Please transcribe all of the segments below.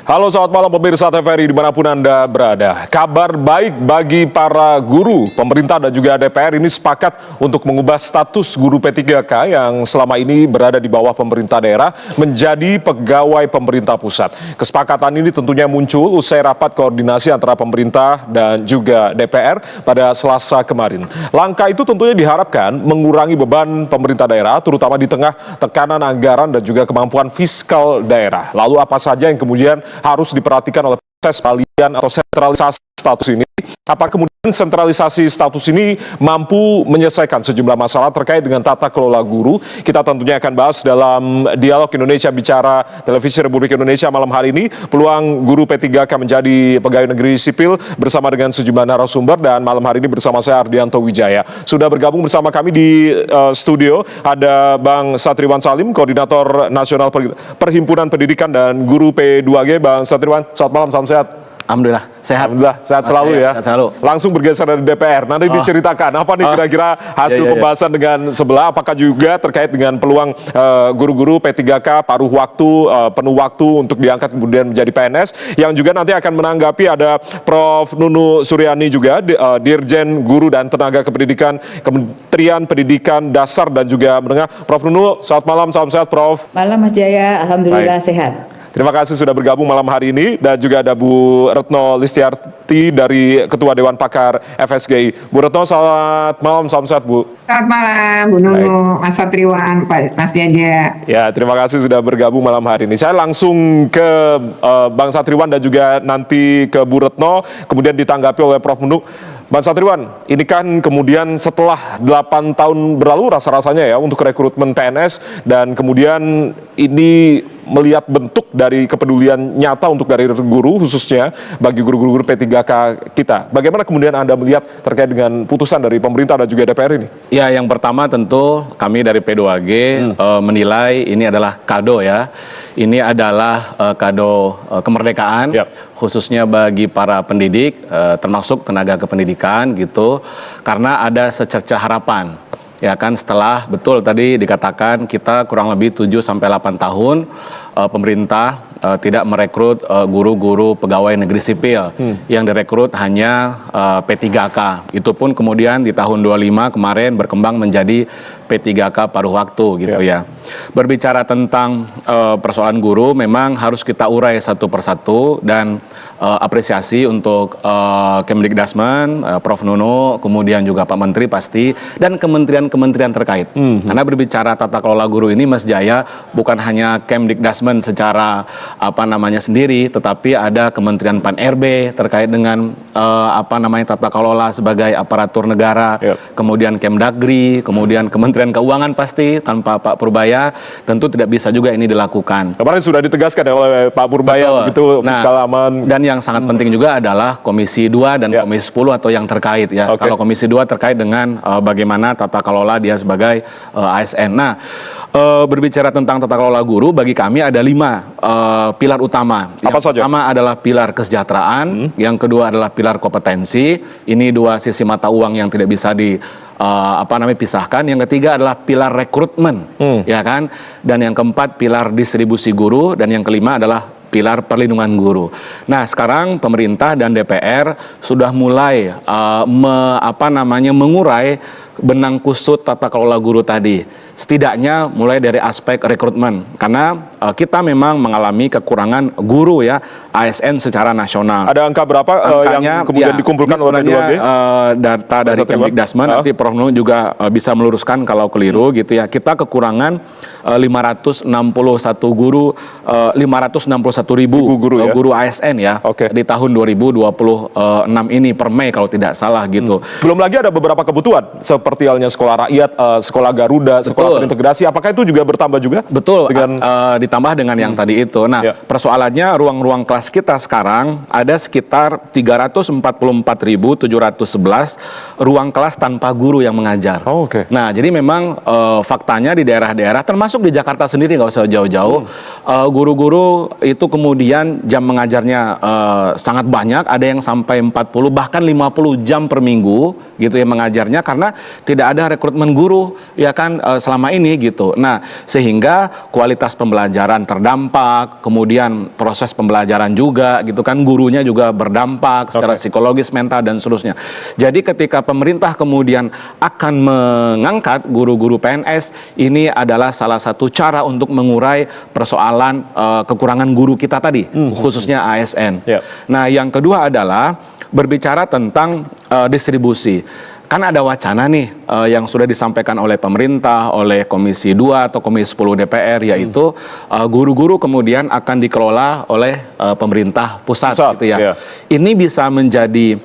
Halo, selamat malam pemirsa TVRI dimanapun Anda berada. Kabar baik bagi para guru, pemerintah dan juga DPR ini sepakat untuk mengubah status guru P3K yang selama ini berada di bawah pemerintah daerah menjadi pegawai pemerintah pusat. Kesepakatan ini tentunya muncul usai rapat koordinasi antara pemerintah dan juga DPR pada Selasa kemarin. Langkah itu tentunya diharapkan mengurangi beban pemerintah daerah, terutama di tengah tekanan anggaran dan juga kemampuan fiskal daerah. Lalu apa saja yang kemudian harus diperhatikan oleh proses pengalihan atau sentralisasi status ini? Apakah kemudian sentralisasi status ini mampu menyelesaikan sejumlah masalah terkait dengan tata kelola guru? Kita tentunya akan bahas dalam Dialog Indonesia Bicara Televisi Republik Indonesia malam hari ini. Peluang guru P3K menjadi pegawai negeri sipil bersama dengan sejumlah narasumber, dan malam hari ini bersama saya Ardianto Wijaya. Sudah bergabung bersama kami di studio ada Bang Satriwan Salim, Koordinator Nasional Perhimpunan Pendidikan dan Guru P2G. Bang Satriwan, selamat malam, salam sehat. Alhamdulillah sehat. Alhamdulillah sehat selalu ya. Sehat selalu. Langsung bergeser dari DPR. Nanti diceritakan apa nih kira-kira hasil pembahasan dengan sebelah. Apakah juga terkait dengan peluang guru-guru P3K paruh waktu, penuh waktu untuk diangkat kemudian menjadi PNS. Yang juga nanti akan menanggapi ada Prof. Nunu Suryani juga, Dirjen Guru dan Tenaga Kependidikan Kementerian Pendidikan Dasar dan juga Menengah. Prof. Nunu, selamat malam, salam sehat Prof. Malam Mas Jaya, alhamdulillah sehat. Terima kasih sudah bergabung malam hari ini, dan juga ada Bu Retno Listiarti dari Ketua Dewan Pakar FSGI. Bu Retno, selamat malam, salam sehat Bu. Selamat malam Bu Nunu, Mas Satriwan, Pak Mas Jaja. Ya, terima kasih sudah bergabung malam hari ini. Saya langsung ke Bang Satriwan dan juga nanti ke Bu Retno, kemudian ditanggapi oleh Prof. Nunu. Bang Satriwan, ini kan kemudian setelah 8 tahun berlalu rasa-rasanya ya untuk rekrutmen PNS, dan kemudian ini melihat bentuk dari kepedulian nyata untuk dari guru, khususnya bagi guru-guru P3K kita. Bagaimana kemudian Anda melihat terkait dengan putusan dari pemerintah dan juga DPR ini? Ya, yang pertama tentu kami dari P2G menilai ini adalah kado ya. Ini adalah kado kemerdekaan, khususnya bagi para pendidik, termasuk tenaga kependidikan gitu, karena ada secercah harapan. Ya kan, setelah betul tadi dikatakan kita kurang lebih 7-8 tahun pemerintah tidak merekrut guru-guru pegawai negeri sipil. Yang direkrut hanya P3K. Itu pun kemudian di tahun 25 kemarin berkembang menjadi P3K paruh waktu gitu ya. Berbicara tentang persoalan guru memang harus kita urai satu persatu, dan apresiasi untuk Kemdikdasmen, Prof. Nunu, kemudian juga Pak Menteri pasti, dan kementerian-kementerian terkait. Karena berbicara tata kelola guru ini Mas Jaya, bukan hanya Kemdikdasmen secara sendiri, tetapi ada Kementerian Pan-RB terkait dengan tata kelola sebagai aparatur negara, kemudian Kemdagri, kemudian Kementerian Keuangan pasti tanpa Pak Purbaya tentu tidak bisa juga ini dilakukan. Kemarin sudah ditegaskan ya oleh Pak Purbaya begitu fiskal aman. Dan yang sangat penting juga adalah Komisi 2 dan Komisi 10 atau yang terkait ya. Kalau Komisi 2 terkait dengan bagaimana tata kelola dia sebagai ASN. Nah, berbicara tentang tata kelola guru, bagi kami ada 5 pilar utama. Yang pertama adalah pilar kesejahteraan, yang kedua adalah pilar kompetensi. Ini 2 sisi mata uang yang tidak bisa pisahkan. Yang ketiga adalah pilar rekrutmen, ya kan? Dan yang keempat pilar distribusi guru, dan yang kelima adalah pilar perlindungan guru. Nah, sekarang pemerintah dan DPR sudah mulai mengurai benang kusut tata kelola guru tadi. Setidaknya mulai dari aspek rekrutmen, karena kita memang mengalami kekurangan guru ya, ASN secara nasional. Ada angka berapa yang kemudian dikumpulkan oleh P2G? Data dari Kemdikdasmen, nanti Prof. Nunu juga bisa meluruskan kalau keliru gitu ya. Kita kekurangan 561 ribu guru ASN ya, di tahun 2026 ini per Mei kalau tidak salah gitu. Belum lagi ada beberapa kebutuhan seperti halnya sekolah rakyat, sekolah Garuda, sekolah terintegrasi. Apakah itu juga bertambah juga? Betul, ditambah dengan yang tadi itu. Nah, persoalannya ruang-ruang kelas kita sekarang ada sekitar 344.711 ruang kelas tanpa guru yang mengajar. Nah, jadi memang faktanya di daerah-daerah, termasuk di Jakarta sendiri, nggak usah jauh-jauh, guru-guru itu kemudian jam mengajarnya sangat banyak, ada yang sampai 40 bahkan 50 jam per minggu gitu ya mengajarnya, karena tidak ada rekrutmen guru ya kan selama ini gitu. Nah, sehingga kualitas pembelajaran terdampak, kemudian proses pembelajaran juga gitu kan, gurunya juga berdampak secara psikologis, mental dan seterusnya. Jadi ketika pemerintah kemudian akan mengangkat guru-guru PNS, ini adalah salah satu cara untuk mengurai persoalan kekurangan guru kita tadi, khususnya ASN. Nah, yang kedua adalah berbicara tentang distribusi. Kan ada wacana nih yang sudah disampaikan oleh pemerintah, oleh Komisi 2 atau Komisi 10 DPR, yaitu guru-guru kemudian akan dikelola oleh pemerintah pusat gitu ya. Ini bisa menjadi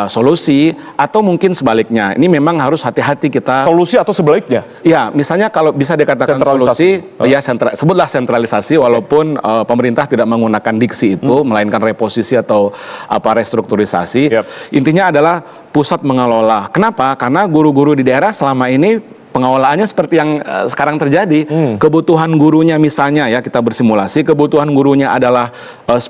solusi atau mungkin sebaliknya. Ini memang harus hati-hati kita. Solusi atau sebaliknya? Ya, misalnya kalau bisa dikatakan solusi, ya sebutlah sentralisasi, walaupun pemerintah tidak menggunakan diksi itu, melainkan reposisi atau restrukturisasi. Intinya adalah pusat mengelola. Kenapa? Karena guru-guru di daerah selama ini pengelolaannya seperti yang sekarang terjadi. Kebutuhan gurunya misalnya ya, kita bersimulasi, kebutuhan gurunya adalah 10.000,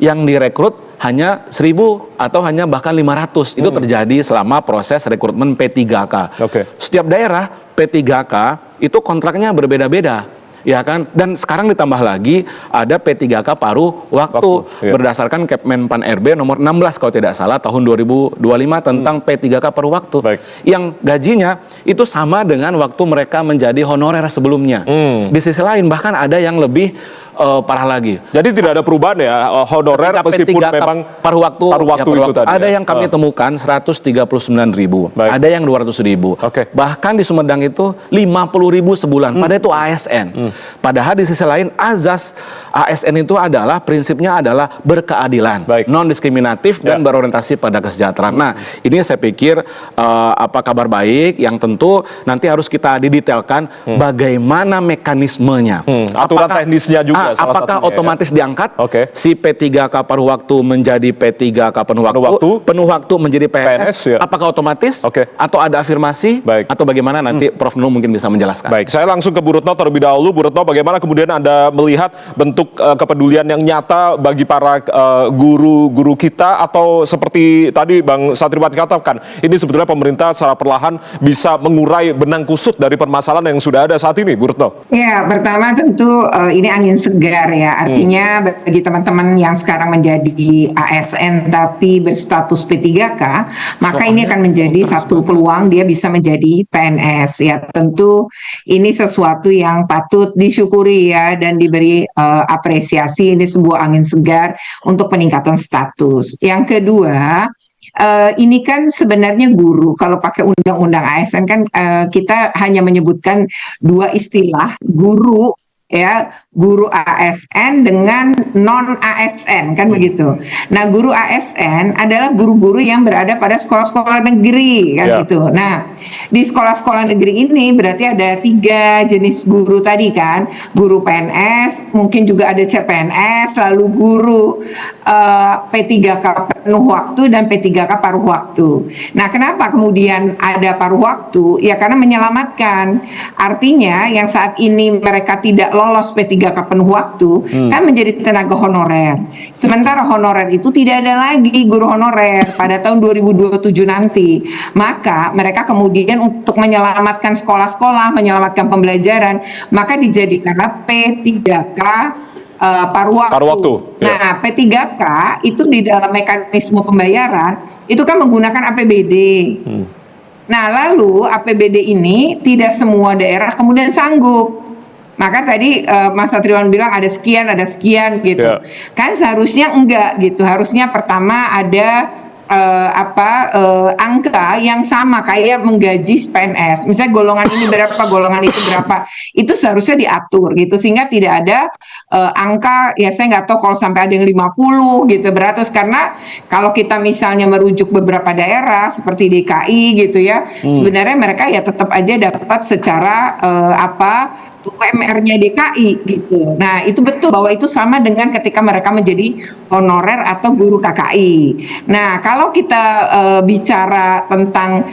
yang direkrut hanya 1.000 atau hanya bahkan 500. Itu terjadi selama proses rekrutmen P3K. Setiap daerah P3K itu kontraknya berbeda-beda, ya kan? Dan sekarang ditambah lagi ada P3K paruh waktu berdasarkan Kepmenpan RB nomor 16 kalau tidak salah tahun 2025 tentang P3K paruh waktu. Yang gajinya itu sama dengan waktu mereka menjadi honorer sebelumnya. Di sisi lain bahkan ada yang lebih parah lagi. Jadi tidak ada perubahan ya, honorer meskipun memang paruh waktu itu tadi. Ada yang kami temukan 139.000, ada yang 200.000. Bahkan di Sumedang itu 50.000 sebulan. Padahal itu ASN. Padahal di sisi lain azas ASN itu adalah prinsipnya adalah berkeadilan, non diskriminatif dan berorientasi pada kesejahteraan. Nah, ini saya pikir kabar baik yang tentu nanti harus kita didetailkan bagaimana mekanismenya. Aturan teknisnya juga. Apakah otomatis diangkat si P3K paruh waktu menjadi P3K penuh waktu menjadi PNS? Apakah otomatis atau ada afirmasi atau bagaimana, nanti Prof. Nunung mungkin bisa menjelaskan. Baik, saya langsung ke Bu Retno terlebih dahulu. Bu Retno, bagaimana kemudian Anda melihat bentuk kepedulian yang nyata bagi para guru-guru kita, atau seperti tadi Bang Satriwan katakan, ini sebetulnya pemerintah secara perlahan bisa mengurai benang kusut dari permasalahan yang sudah ada saat ini, Bu Retno? Ya, pertama tentu ini angin segar ya. Artinya bagi teman-teman yang sekarang menjadi ASN tapi berstatus P3K, maka ini akan menjadi satu peluang dia bisa menjadi PNS. Ya, tentu ini sesuatu yang patut disyukuri ya, dan diberi apresiasi. Ini sebuah angin segar untuk peningkatan status. Yang kedua, ini kan sebenarnya guru, kalau pakai undang-undang ASN kan kita hanya menyebutkan dua istilah, guru ya, guru ASN dengan non ASN kan begitu. Nah, guru ASN adalah guru-guru yang berada pada sekolah-sekolah negeri kan gitu. Nah, di sekolah-sekolah negeri ini berarti ada 3 jenis guru tadi kan, guru PNS, mungkin juga ada CPNS, lalu guru P3K penuh waktu dan P3K paruh waktu. Nah, kenapa kemudian ada paruh waktu? Ya karena menyelamatkan. Artinya yang saat ini mereka tidak lolos P3K penuh waktu kan menjadi tenaga honorer. Sementara honorer itu tidak ada lagi guru honorer pada tahun 2027 nanti. Maka mereka kemudian untuk menyelamatkan sekolah-sekolah, menyelamatkan pembelajaran, maka dijadikanlah P3K paruh waktu. Nah, P3K itu di dalam mekanisme pembayaran itu kan menggunakan APBD. Nah, lalu APBD ini tidak semua daerah kemudian sanggup. Maka tadi Mas Satriwan bilang ada sekian gitu. Kan seharusnya enggak gitu. Harusnya pertama ada angka yang sama kayak menggaji PNS. Misalnya golongan ini berapa, golongan itu berapa. Itu seharusnya diatur gitu, sehingga tidak ada angka, ya saya nggak tahu kalau sampai ada yang 50 gitu beratus, karena kalau kita misalnya merujuk beberapa daerah seperti DKI gitu ya, sebenarnya mereka ya tetap aja dapat secara UMR-nya DKI gitu. Nah, itu betul bahwa itu sama dengan ketika mereka menjadi honorer atau guru KKI. Nah, kalau kita bicara tentang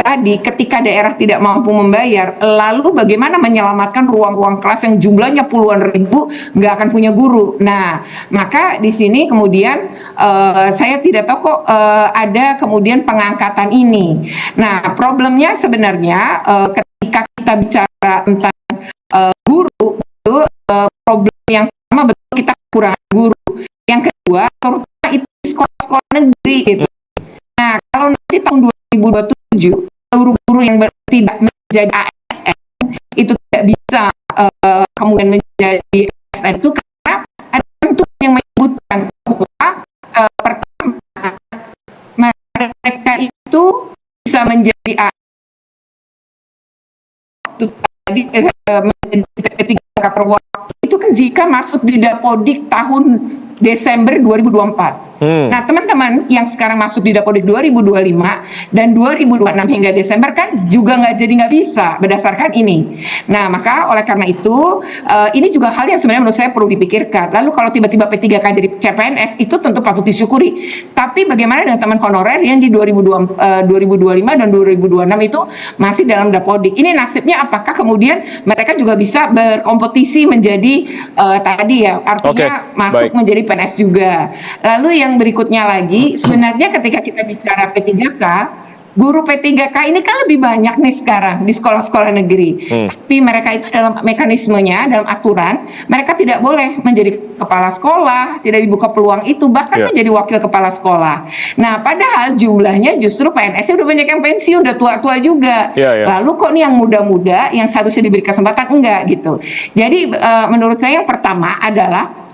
tadi ketika daerah tidak mampu membayar, lalu bagaimana menyelamatkan ruang-ruang kelas yang jumlahnya puluhan ribu nggak akan punya guru. Nah, maka di sini kemudian saya tidak tahu kok ada kemudian pengangkatan ini. Nah, problemnya sebenarnya ketika kita bicara tentang guru itu problem yang pertama betul kita kekurangan guru. Yang kedua terutama itu di sekolah-sekolah negeri gitu. Nah, kalau nanti tahun 2027 guru-guru yang tidak menjadi ASN itu tidak bisa kemudian menjadi ASN itu karena ada ketentuan yang menyebutkan bahwa pertama mereka itu bisa menjadi ASN itu tadi menjadi per waktu itu kan jika masuk di Dapodik tahun Desember 2024. Nah, teman-teman yang sekarang masuk di Dapodik 2025 dan 2026 hingga Desember kan juga nggak bisa berdasarkan ini. Nah, maka oleh karena itu ini juga hal yang sebenarnya menurut saya perlu dipikirkan. Lalu kalau tiba-tiba P3K jadi CPNS itu tentu patut disyukuri. Tapi bagaimana dengan teman honorer yang di 2025 dan 2026 itu masih dalam Dapodik? Ini nasibnya apakah kemudian mereka juga bisa berkompetisi menjadi tadi ya artinya masuk menjadi PNS juga. Lalu yang berikutnya lagi, sebenarnya ketika kita bicara P3K, guru P3K ini kan lebih banyak nih sekarang di sekolah-sekolah negeri. Tapi mereka itu dalam mekanismenya, dalam aturan, mereka tidak boleh menjadi kepala sekolah, tidak dibuka peluang itu, bahkan menjadi wakil kepala sekolah. Nah, padahal jumlahnya justru PNS-nya udah banyak yang pensiun, udah tua-tua juga. Lalu kok nih yang muda-muda, yang seharusnya diberi kesempatan, enggak gitu. Jadi menurut saya yang pertama adalah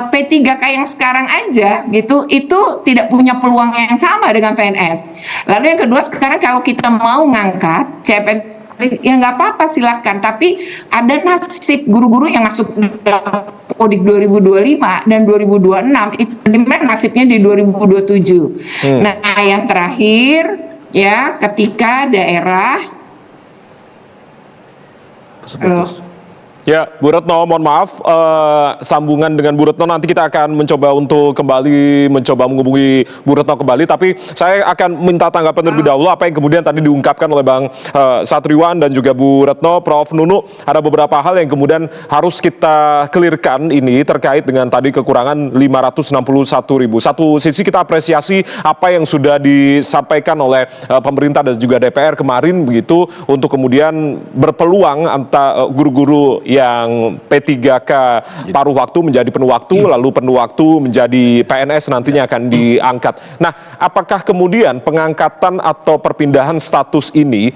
P3K yang sekarang aja gitu itu tidak punya peluang yang sama dengan PNS. Lalu yang kedua sekarang kalau kita mau ngangkat CPNS ya nggak apa-apa silahkan, tapi ada nasib guru-guru yang masuk dalam Kodik 2025 dan 2026 itu gimana nasibnya di 2027. Nah, yang terakhir ya ketika daerah Ya, Bu Retno, mohon maaf, sambungan dengan Bu Retno nanti kita akan mencoba untuk mencoba menghubungi Bu Retno kembali, tapi saya akan minta tanggapan terlebih dahulu apa yang kemudian tadi diungkapkan oleh Bang Satriwan dan juga Bu Retno, Prof. Nunu, ada beberapa hal yang kemudian harus kita clearkan ini terkait dengan tadi kekurangan 561.000. Satu sisi kita apresiasi apa yang sudah disampaikan oleh pemerintah dan juga DPR kemarin begitu untuk kemudian berpeluang antara guru-guru yang P3K paruh waktu menjadi penuh waktu, lalu penuh waktu menjadi PNS nantinya akan diangkat. Nah, apakah kemudian pengangkatan atau perpindahan status ini